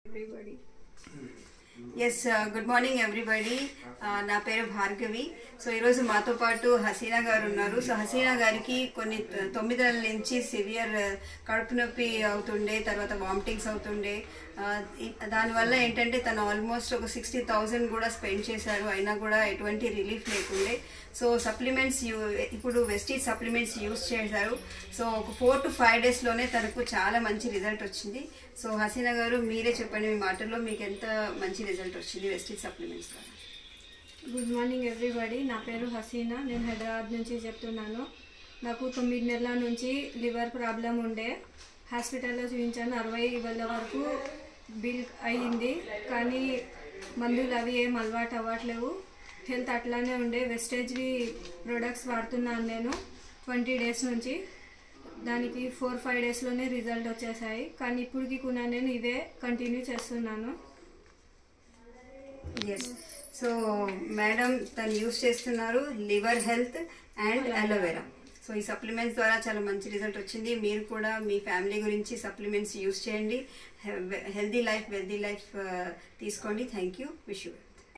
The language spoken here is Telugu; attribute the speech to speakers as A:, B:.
A: Everybody. Yes, good morning everybody. నా పేరు భార్గవి. సో ఈరోజు మాతో పాటు హసీనా గారు ఉన్నారు. సో హసీనా గారికి కొన్ని 9 నెలల నుంచి సివియర్ కడుపు నొప్పి అవుతుండే, తర్వాత వామిటింగ్స్ అవుతుండే. దానివల్ల ఏంటంటే తను ఆల్మోస్ట్ ఒక 60,000 కూడా స్పెండ్ చేశారు, అయినా కూడా ఎటువంటి రిలీఫ్ లేకుండే. సో సప్లిమెంట్స్ ఇప్పుడు వెస్టీజ్ సప్లిమెంట్స్ యూజ్ చేశారు. సో ఒక 4 to 5 డేస్లోనే తనకు చాలా మంచి రిజల్ట్ వచ్చింది. సో హసీనా గారు మీరే చెప్పండి, మీ మాటల్లో మీకు ఎంత మంచి రిజల్ట్ వచ్చింది వెస్టీజ్ సప్లిమెంట్స్ ద్వారా?
B: Good morning everybody. నా పేరు హసీనా, నేను హైదరాబాద్ నుంచి చెప్తున్నాను. నాకు 9 నెలల నుంచి లివర్ ప్రాబ్లం ఉండే, హాస్పిటల్లో చూపించాను. 60,000 వరకు బిల్ అయ్యింది, కానీ మందులు అవి ఏం అలవాటు అవ్వట్లేవు. హెల్త్ అట్లానే ఉండే. వెస్టేజ్వి ప్రొడక్ట్స్ వాడుతున్నాను నేను 20 డేస్ నుంచి. దానికి 4-5 డేస్లోనే రిజల్ట్ వచ్చేసాయి, కానీ ఇప్పటికి కూడా నేను ఇవే కంటిన్యూ చేస్తున్నాను.
A: ఎస్, సో మేడం తను యూస్ చేస్తున్నారు liver health and aloe vera. So ఈ సప్లిమెంట్స్ ద్వారా చాలా మంచి రిజల్ట్ వచ్చింది. మీరు కూడా మీ ఫ్యామిలీ గురించి సప్లిమెంట్స్ యూస్ చేయండి. హెల్దీ లైఫ్, వెల్దీ లైఫ్ తీసుకోండి. Thank you. Wish you.